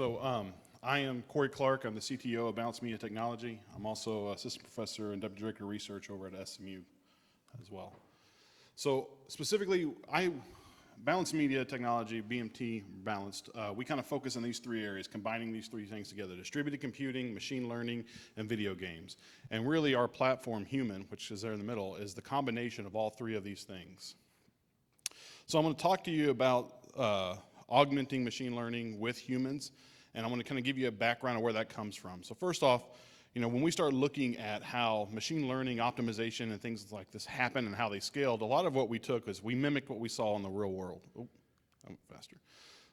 I am Corey Clark. I'm the CTO of Balance Media Technology. I'm also assistant professor and deputy director of research over at SMU as well. So specifically, Balanced Media Technology, BMT Balanced, we kind of focus on these three areas, combining these three things together: distributed computing, machine learning, and video games. And really our platform, Human, which is there in the middle, is the combination of all three of these things. So I'm going to talk to you about augmenting machine learning with humans, and I'm going to kind of give you a background of where that comes from. So first off, when we start looking at how machine learning, optimization, and things like this happen and how they scaled, a lot of what we took is we mimicked what we saw in the real world. Oh, I'm faster.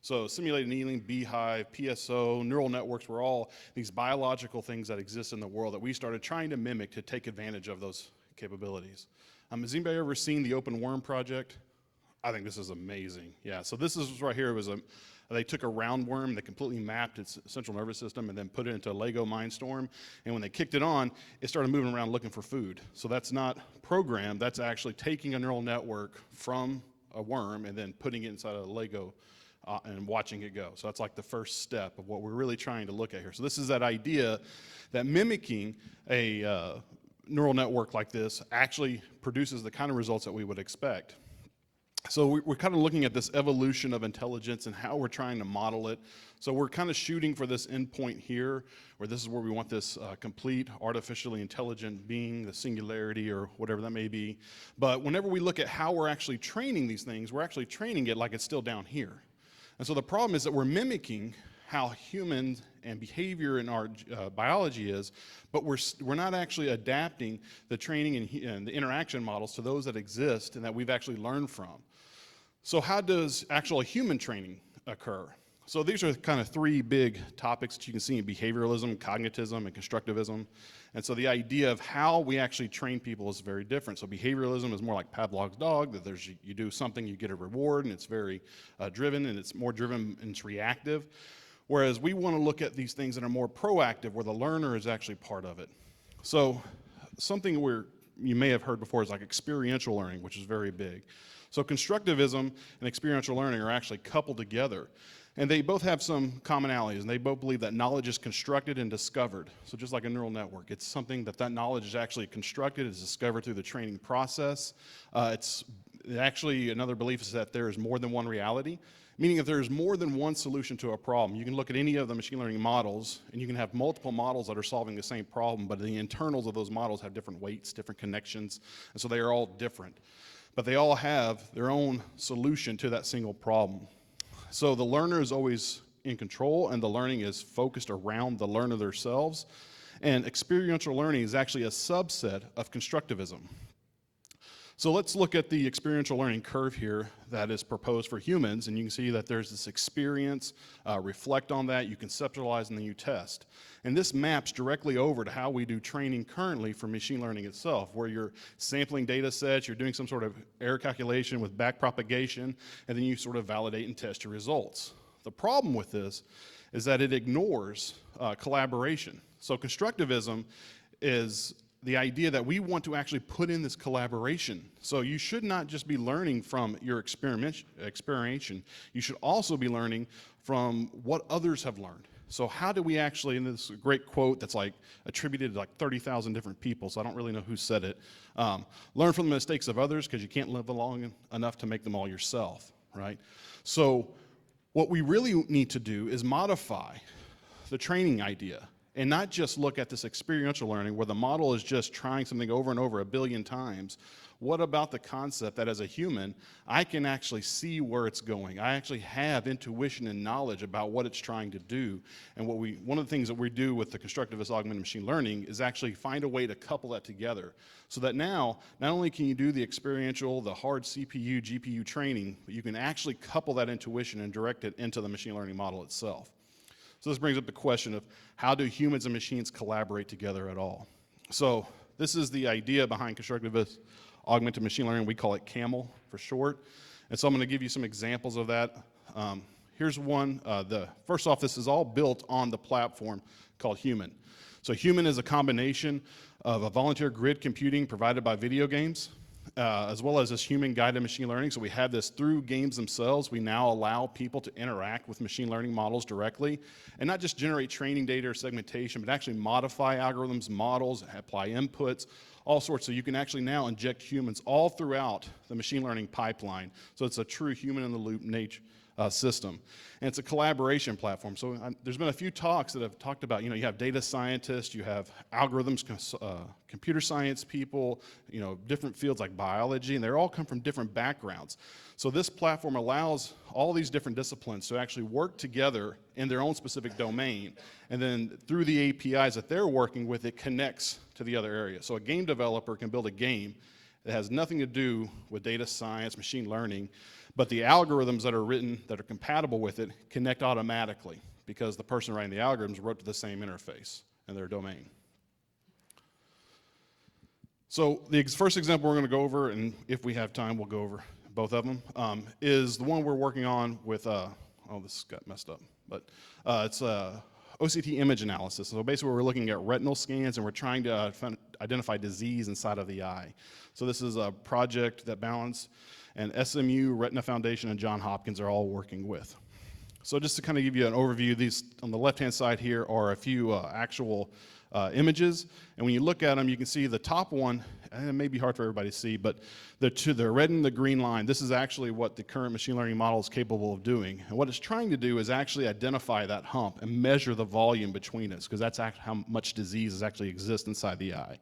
So simulated annealing, beehive, PSO, neural networks were all these biological things that exist in the world that we started trying to mimic to take advantage of those capabilities. Has anybody ever seen the Open Worm project? I think this is amazing. Yeah, so this is right here. They took a roundworm that completely mapped its central nervous system and then put it into a Lego Mindstorm. And when they kicked it on, it started moving around looking for food. So that's not programmed. That's actually taking a neural network from a worm and then putting it inside a Lego and watching it go. So that's like the first step of what we're really trying to look at here. So this is that idea that mimicking a neural network like this actually produces the kind of results that we would expect. So we're kind of looking at this evolution of intelligence and how we're trying to model it. So we're kind of shooting for this endpoint here, where this is where we want this complete artificially intelligent being, the singularity or whatever that may be. But whenever we look at how we're actually training these things, we're actually training it like it's still down here. And so the problem is that we're mimicking how humans and behavior in our biology is, but we're not actually adapting the training and the interaction models to those that exist and that we've actually learned from. So how does actual human training occur? So these are kind of three big topics that you can see in behavioralism, cognitivism, and constructivism. And so the idea of how we actually train people is very different. So behavioralism is more like Pavlov's dog, that you do something, you get a reward, and it's very driven, and it's more driven and it's reactive. Whereas we want to look at these things that are more proactive, where the learner is actually part of it. So something you may have heard before is like experiential learning, which is very big. So constructivism and experiential learning are actually coupled together. And they both have some commonalities, and they both believe that knowledge is constructed and discovered. So just like a neural network, it's something that knowledge is actually constructed, is discovered through the training process. Actually, another belief is that there is more than one reality, meaning if there's more than one solution to a problem, you can look at any of the machine learning models, and you can have multiple models that are solving the same problem, but the internals of those models have different weights, different connections, and so they are all different. But they all have their own solution to that single problem. So the learner is always in control, and the learning is focused around the learner themselves. And experiential learning is actually a subset of constructivism. So let's look at the experiential learning curve here that is proposed for humans, and you can see that there's this experience, reflect on that, you conceptualize, and then you test. And this maps directly over to how we do training currently for machine learning itself, where you're sampling data sets, you're doing some sort of error calculation with backpropagation, and then you sort of validate and test your results. The problem with this is that it ignores collaboration. So constructivism is the idea that we want to actually put in this collaboration. So you should not just be learning from your experimentation. You should also be learning from what others have learned. So how do we actually, and this is a great quote that's like attributed to like 30,000 different people, so I don't really know who said it. Learn from the mistakes of others because you can't live long enough to make them all yourself, right? So what we really need to do is modify the training idea, and not just look at this experiential learning where the model is just trying something over and over 1 billion times. What about the concept that as a human, I can actually see where it's going? I actually have intuition and knowledge about what it's trying to do. And one of the things that we do with the constructivist augmented machine learning is actually find a way to couple that together so that now, not only can you do the experiential, the hard CPU, GPU training, but you can actually couple that intuition and direct it into the machine learning model itself. So this brings up the question of how do humans and machines collaborate together at all? So this is the idea behind constructivist augmented machine learning. We call it CAML for short. And so I'm going to give you some examples of that. Here's one. First off, this is all built on the platform called Human. So Human is a combination of a volunteer grid computing provided by video games as well as this human-guided machine learning. So we have this through games themselves. We now allow people to interact with machine learning models directly, and not just generate training data or segmentation, but actually modify algorithms, models, apply inputs, all sorts. So you can actually now inject humans all throughout the machine learning pipeline. So it's a true human-in-the-loop nature. System. And it's a collaboration platform. So there's been a few talks that have talked about, you have data scientists, you have algorithms, computer science people, different fields like biology, and they all come from different backgrounds. So this platform allows all these different disciplines to actually work together in their own specific domain. And then through the APIs that they're working with, it connects to the other areas. So a game developer can build a game that has nothing to do with data science, machine learning, but the algorithms that are written that are compatible with it connect automatically because the person writing the algorithms wrote to the same interface in their domain. So the first example we're going to go over, and if we have time, we'll go over both of them, is the one we're working on with, oh, this got messed up, but it's OCT image analysis. So basically we're looking at retinal scans and we're trying to identify disease inside of the eye. So this is a project that Balance and SMU, Retina Foundation, and Johns Hopkins are all working with. So just to kind of give you an overview, these on the left-hand side here are a few actual images, and when you look at them, you can see the top one, and it may be hard for everybody to see, but the red and the green line, this is actually what the current machine learning model is capable of doing. And what it's trying to do is actually identify that hump and measure the volume between us, because that's how much diseases actually exist inside the eye.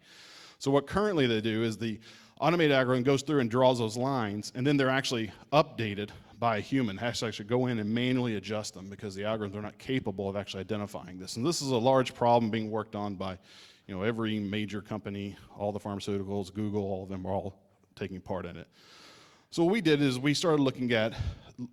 So what currently they do is the automated algorithm goes through and draws those lines, and then they're actually updated by a human. Has to actually go in and manually adjust them because the algorithms are not capable of actually identifying this. And this is a large problem being worked on by every major company, all the pharmaceuticals, Google, all of them are all taking part in it. So what we did is we started looking at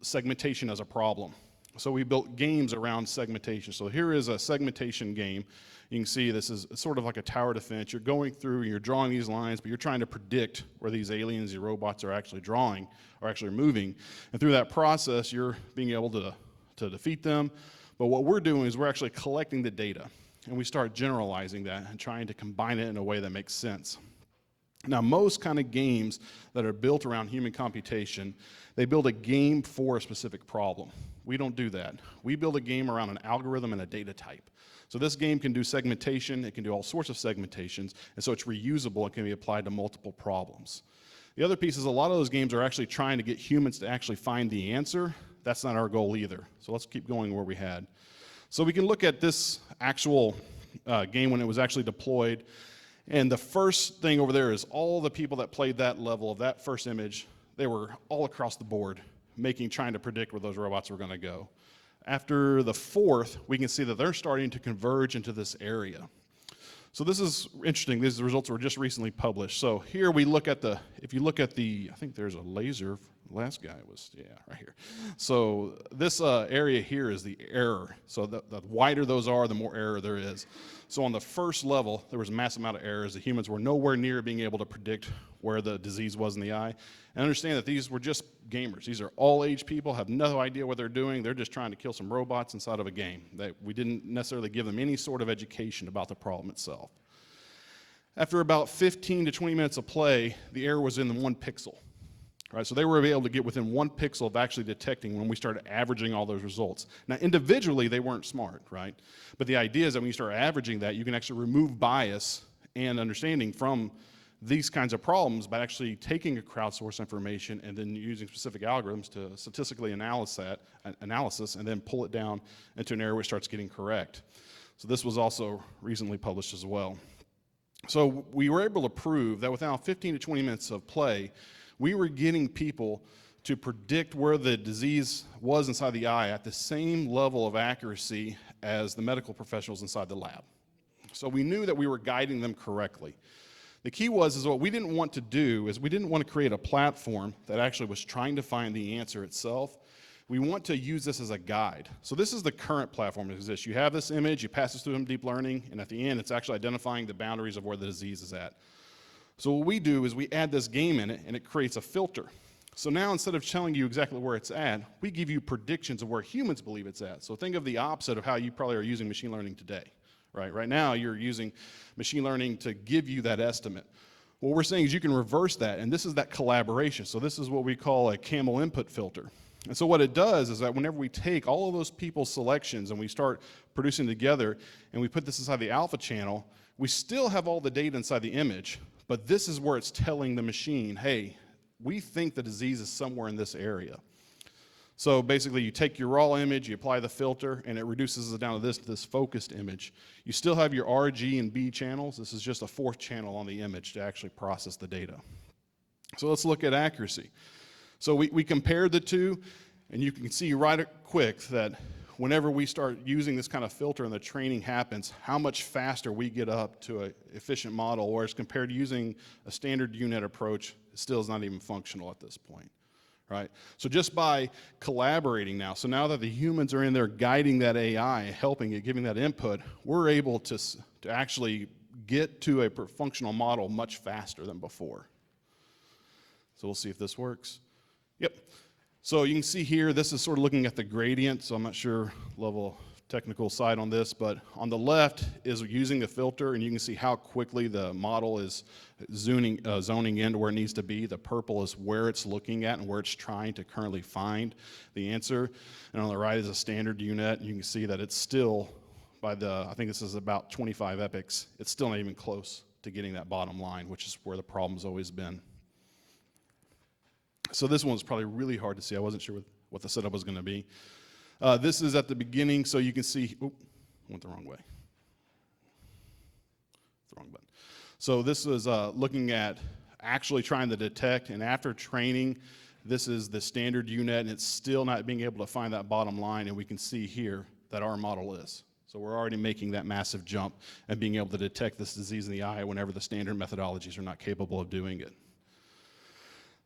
segmentation as a problem. So we built games around segmentation. So here is a segmentation game. You can see this is sort of like a tower defense. You're going through, you're drawing these lines, but you're trying to predict where these aliens, these robots are actually drawing, or actually moving. And through that process, you're being able to defeat them. But what we're doing is we're actually collecting the data, and we start generalizing that and trying to combine it in a way that makes sense. Now, most kind of games that are built around human computation, they build a game for a specific problem. We don't do that. We build a game around an algorithm and a data type. So this game can do segmentation, it can do all sorts of segmentations, and so it's reusable and can be applied to multiple problems. The other piece is a lot of those games are actually trying to get humans to actually find the answer. That's not our goal either. So let's keep going where we had. So we can look at this actual game when it was actually deployed. And the first thing over there is all the people that played that level of that first image, they were all across the board trying to predict where those robots were going to go. After the fourth, we can see that they're starting to converge into this area. So this is interesting. These results were just recently published. So here we look at if you look at I think there's a laser. Last guy was, yeah, right here. So this area here is the error. So the wider those are, the more error there is. So on the first level, there was a massive amount of errors. The humans were nowhere near being able to predict where the disease was in the eye. And understand that these were just gamers. These are all age people, have no idea what they're doing. They're just trying to kill some robots inside of a game. We didn't necessarily give them any sort of education about the problem itself. After about 15 to 20 minutes of play, the error was in 1 pixel. Right, so they were able to get within 1 pixel of actually detecting when we started averaging all those results. Now, individually, they weren't smart, right? But the idea is that when you start averaging that, you can actually remove bias and understanding from these kinds of problems by actually taking a crowdsourced information and then using specific algorithms to statistically analysis and then pull it down into an area where it starts getting correct. So this was also recently published as well. So we were able to prove that within 15 to 20 minutes of play, we were getting people to predict where the disease was inside the eye at the same level of accuracy as the medical professionals inside the lab. So we knew that we were guiding them correctly. The key is what we didn't want to do is we didn't want to create a platform that actually was trying to find the answer itself. We want to use this as a guide. So this is the current platform that exists. You have this image, you pass this through some deep learning, and at the end, it's actually identifying the boundaries of where the disease is at. So what we do is we add this game in it, and it creates a filter. So now instead of telling you exactly where it's at, we give you predictions of where humans believe it's at. So think of the opposite of how you probably are using machine learning today. Right now, you're using machine learning to give you that estimate. What we're saying is you can reverse that, and this is that collaboration. So this is what we call a CAML input filter. And so what it does is that whenever we take all of those people's selections and we start producing together, and we put this inside the alpha channel, we still have all the data inside the image, but this is where it's telling the machine, hey, we think the disease is somewhere in this area. So basically, you take your raw image, you apply the filter, and it reduces it down to this focused image. You still have your R, G, and B channels. This is just a fourth channel on the image to actually process the data. So let's look at accuracy. So we compared the two, and you can see right quick that whenever we start using this kind of filter and the training happens, how much faster we get up to an efficient model, whereas compared to using a standard UNet approach, it still is not even functional at this point. Right? So just by collaborating now, so now that the humans are in there guiding that AI, helping it, giving that input, we're able to actually get to a functional model much faster than before. So we'll see if this works. Yep. So you can see here, this is sort of looking at the gradient, so I'm not sure level technical side on this, but on the left is using the filter, and you can see how quickly the model is zoning in to where it needs to be. The purple is where it's looking at and where it's trying to currently find the answer. And on the right is a standard UNet, and you can see that it's still, I think this is about 25 epochs, it's still not even close to getting that bottom line, which is where the problem's always been. So this one's probably really hard to see. I wasn't sure what the setup was going to be. This is at the beginning, so you can see, went the wrong way. The wrong button. So this is looking at actually trying to detect, and after training, this is the standard UNet, and it's still not being able to find that bottom line, and we can see here that our model is. So we're already making that massive jump and being able to detect this disease in the eye whenever the standard methodologies are not capable of doing it.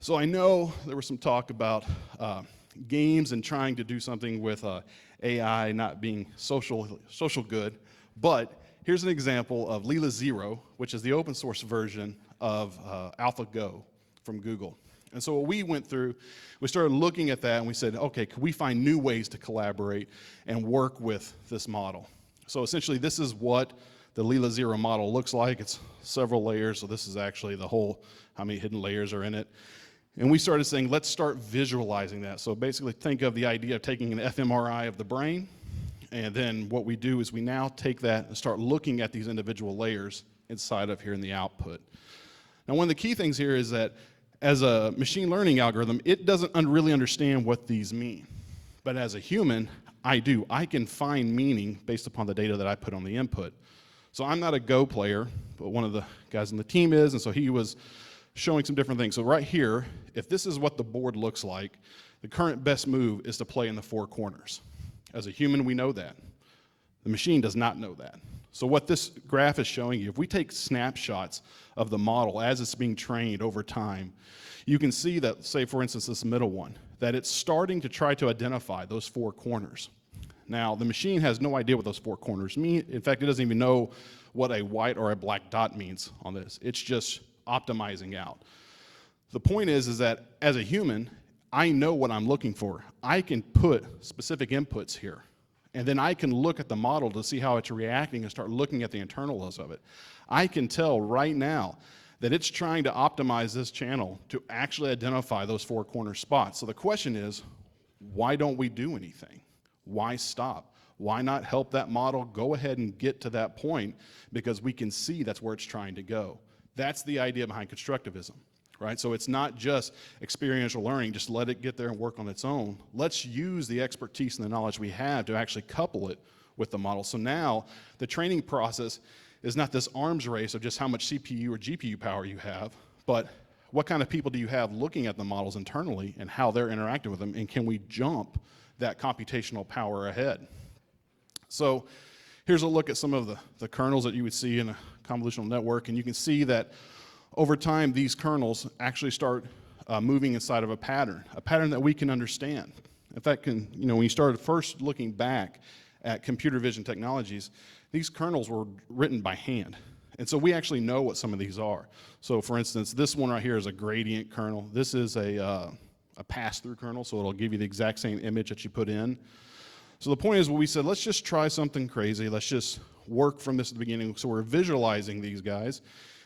So I know there was some talk about games and trying to do something with AI not being social good, but here's an example of Lila Zero, which is the open source version of AlphaGo from Google. And so what we went through, we started looking at that and we said, okay, could we find new ways to collaborate and work with this model? So essentially this is what the Lila Zero model looks like. It's several layers, so this is actually the whole, how many hidden layers are in it. And we started saying, let's start visualizing that. So basically think of the idea of taking an fMRI of the brain, and then what we do is we now take that and start looking at these individual layers inside of here in the output. Now one of the key things here is that as a machine learning algorithm, it doesn't really understand what these mean. But as a human, I do. I can find meaning based upon the data that I put on the input. So I'm not a Go player, but one of the guys on the team is, and so he was showing some different things. So right here, if this is what the board looks like, the current best move is to play in the four corners. As a human, we know that. The machine does not know that. So what this graph is showing you, if we take snapshots of the model as it's being trained over time, you can see that, say for instance, this middle one, that it's starting to try to identify those four corners. Now, the machine has no idea what those four corners mean. In fact, it doesn't even know what a white or a black dot means on this. It's just optimizing out. The point is that as a human, I know what I'm looking for. I can put specific inputs here, and then I can look at the model to see how it's reacting and start looking at the internals of it. I can tell right now that it's trying to optimize this channel to actually identify those four corner spots. So the question is, why don't we do anything? Why stop? Why not help that model go ahead and get to that point? Because we can see that's where it's trying to go. That's the idea behind constructivism, right? So it's not just experiential learning, just let it get there and work on its own. Let's use the expertise and the knowledge we have to actually couple it with the model. So now the training process is not this arms race of just how much CPU or GPU power you have, but what kind of people do you have looking at the models internally and how they're interacting with them, and can we jump that computational power ahead? So here's a look at some of the kernels that you would see in a convolutional network, and you can see that over time these kernels actually start moving inside of a pattern that we can understand. In fact, when you started first looking back at computer vision technologies, these kernels were written by hand. And so we actually know what some of these are. So for instance, this one right here is a gradient kernel. This is a pass-through kernel, so it'll give you the exact same image that you put in. So the point is, we said, let's just try something crazy. Let's just work from this at the beginning. So we're visualizing these guys.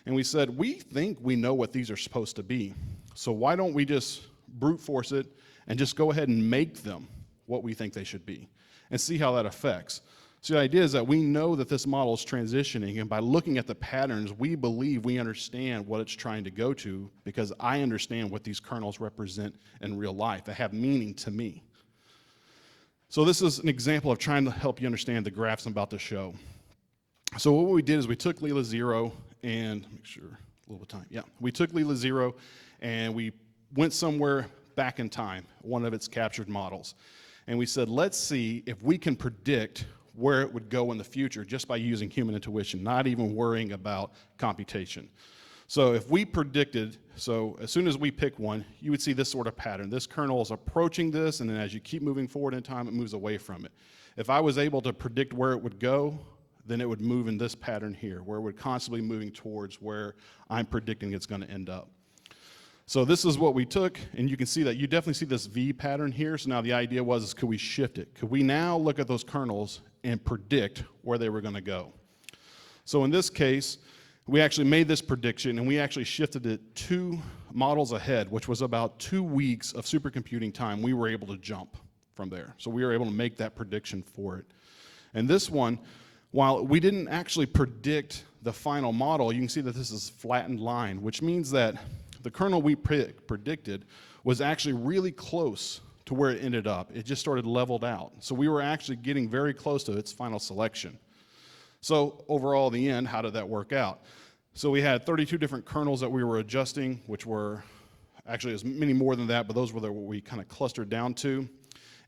And we said, we think we know what these are supposed to be. So why don't we just brute force it and just go ahead and make them what we think they should be and see how that affects. So the idea is that we know that this model is transitioning, and by looking at the patterns, we believe we understand what it's trying to go to, because I understand what these kernels represent in real life. They have meaning to me. So this is an example of trying to help you understand the graphs I'm about to show. So what we did is we took Leela 0 and, make sure, a little bit of time, yeah. We took Leela 0 and we went somewhere back in time, one of its captured models. And we said, let's see if we can predict where it would go in the future just by using human intuition, not even worrying about computation. So if we predicted, so as soon as we pick one, you would see this sort of pattern. This kernel is approaching this, and then as you keep moving forward in time, it moves away from it. If I was able to predict where it would go, then it would move in this pattern here, where it would constantly moving towards where I'm predicting it's going to end up. So this is what we took, and you can see that you definitely see this V pattern here. So now the idea was, could we shift it? Could we now look at those kernels and predict where they were going to go? So in this case, we actually made this prediction, and we actually shifted it 2 models ahead, which was about 2 weeks of supercomputing time. We were able to jump from there. So we were able to make that prediction for it. And this one, while we didn't actually predict the final model, you can see that this is a flattened line, which means that the kernel we predicted was actually really close to where it ended up. It just sort of leveled out. So we were actually getting very close to its final selection. So overall, in the end, how did that work out? So we had 32 different kernels that we were adjusting, which were actually as many more than that, but those were what we kind of clustered down to.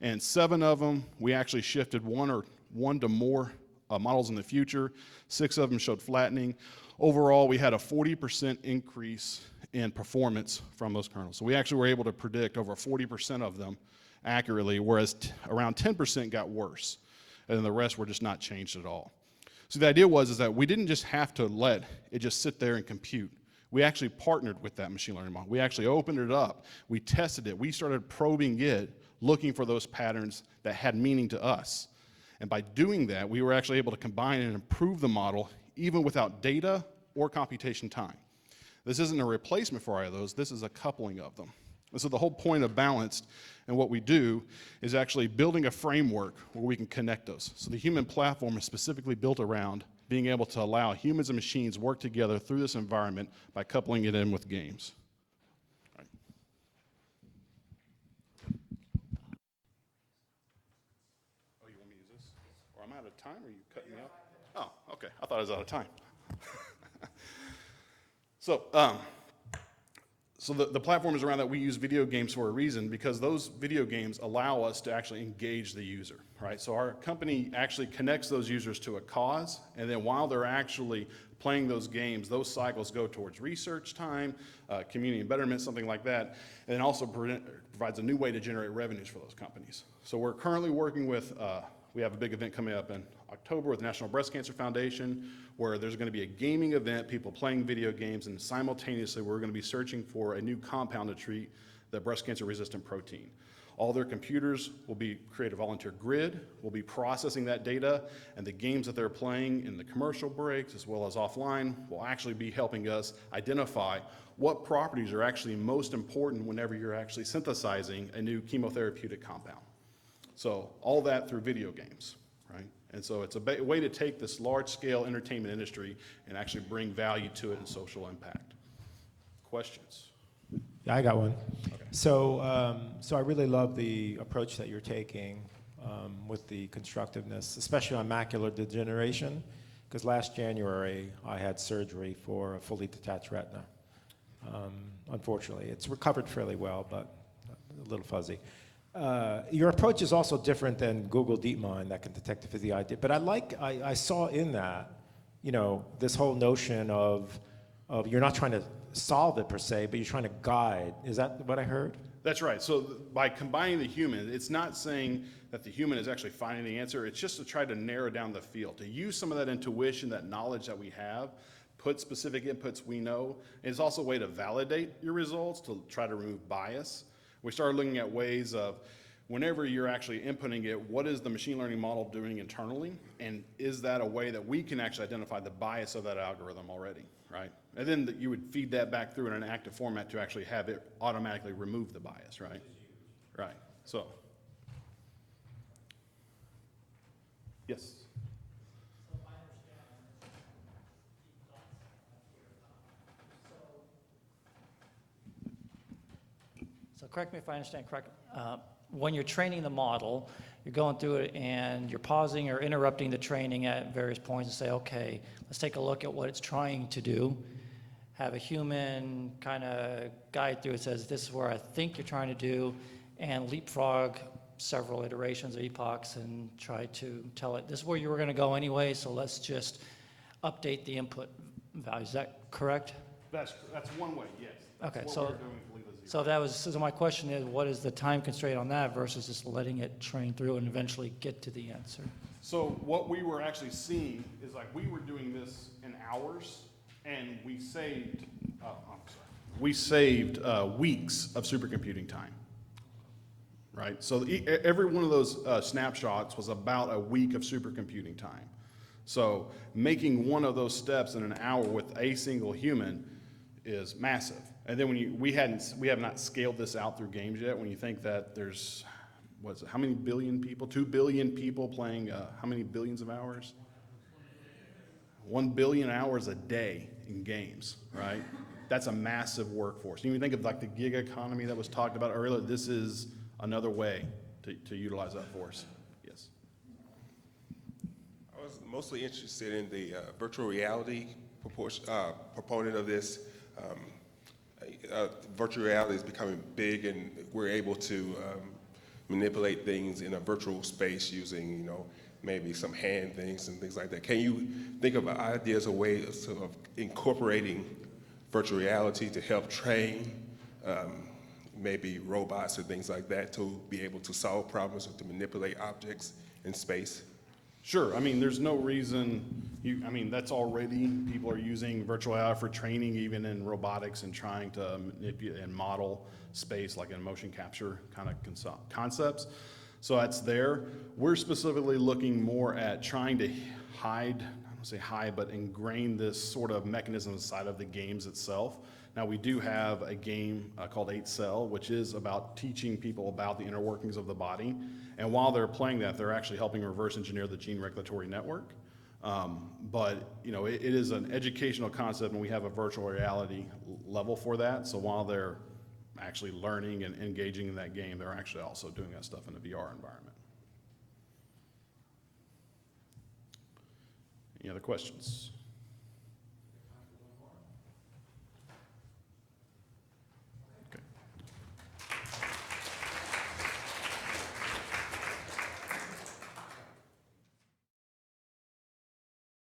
And 7 of them, we actually shifted one to more models in the future. 6 of them showed flattening. Overall, we had a 40% increase in performance from those kernels. So we actually were able to predict over 40% of them accurately, whereas around 10% got worse, and then the rest were just not changed at all. So the idea was that we didn't just have to let it just sit there and compute. We actually partnered with that machine learning model. We actually opened it up. We tested it. We started probing it, looking for those patterns that had meaning to us. And by doing that, we were actually able to combine and improve the model even without data or computation time. This isn't a replacement for either of those, this is a coupling of them. And so the whole point of Balanced and what we do is actually building a framework where we can connect those. So the human platform is specifically built around being able to allow humans and machines work together through this environment by coupling it in with games. All right. Oh, you want me to use this? Or I'm out of time, or are you cutting me off? Oh, okay, I thought I was out of time. So the platform is around that. We use video games for a reason, because those video games allow us to actually engage the user, right? So our company actually connects those users to a cause, and then while they're actually playing those games, those cycles go towards research time, community betterment, something like that, and then also provides a new way to generate revenues for those companies. So we're currently working with, we have a big event coming up in October with the National Breast Cancer Foundation, where there's going to be a gaming event, people playing video games, and simultaneously we're going to be searching for a new compound to treat the breast cancer resistant protein. All their computers will create a volunteer grid, we'll be processing that data, and the games that they're playing in the commercial breaks as well as offline will actually be helping us identify what properties are actually most important whenever you're actually synthesizing a new chemotherapeutic compound. So all that through video games, right? And so it's a way to take this large-scale entertainment industry and actually bring value to it and social impact. Questions? Yeah, I got one. Okay. So I really love the approach that you're taking with the constructiveness, especially on macular degeneration, because last January I had surgery for a fully detached retina. Unfortunately, it's recovered fairly well, but a little fuzzy. Your approach is also different than Google DeepMind that can detect the physiology. But I saw in that, this whole notion of you're not trying to solve it per se, but you're trying to guide. Is that what I heard? That's right. So by combining the human, it's not saying that the human is actually finding the answer. It's just to try to narrow down the field, to use some of that intuition, that knowledge that we have, put specific inputs we know. And it's also a way to validate your results, to try to remove bias. We started looking at ways of, whenever you're actually inputting it, what is the machine learning model doing internally? And is that a way that we can actually identify the bias of that algorithm already, right? And then you would feed that back through in an active format to actually have it automatically remove the bias, right? Right, so. Yes? So correct me if I understand correct. When you're training the model, you're going through it and you're pausing or interrupting the training at various points and say, okay, let's take a look at what it's trying to do. Have a human kind of guide through it, says this is where I think you're trying to do, and leapfrog several iterations or epochs and try to tell it, this is where you were going to go anyway, so let's just update the input values. Is that correct? That's one way, yes. That's Okay, what so we're doing for Lila Zero. So that was, so my question is, what is the time constraint on that versus just letting it train through and eventually get to the answer? So what we were actually seeing is like we were doing this in hours, and we saved, weeks of supercomputing time, right? So every one of those snapshots was about a week of supercomputing time. So making one of those steps in an hour with a single human is massive. And then when we have not scaled this out through games yet. When you think that there's, how many billion people? 2 billion people playing, how many billions of hours? 1 billion hours a day in games, right? That's a massive workforce. You even think of like the gig economy that was talked about earlier. This is another way to utilize that force. Yes. I was mostly interested in the virtual reality proponent of this. Virtual reality is becoming big, and we're able to manipulate things in a virtual space using, maybe some hand things and things like that. Can you think of ideas or ways of incorporating virtual reality to help train maybe robots or things like that to be able to solve problems or to manipulate objects in space? Sure. I mean, there's no reason that's already, people are using virtual reality for training, even in robotics, and trying to manipulate and model space, like in motion capture kind of concepts. So that's there. We're specifically looking more at trying to I don't say hide, but ingrain this sort of mechanism inside of the games itself. Now, we do have a game called 8 Cell, which is about teaching people about the inner workings of the body. And while they're playing that, they're actually helping reverse engineer the gene regulatory network. But it is an educational concept, and we have a virtual reality level for that. So while they're actually learning and engaging in that game, they're actually also doing that stuff in a VR environment. Any other questions?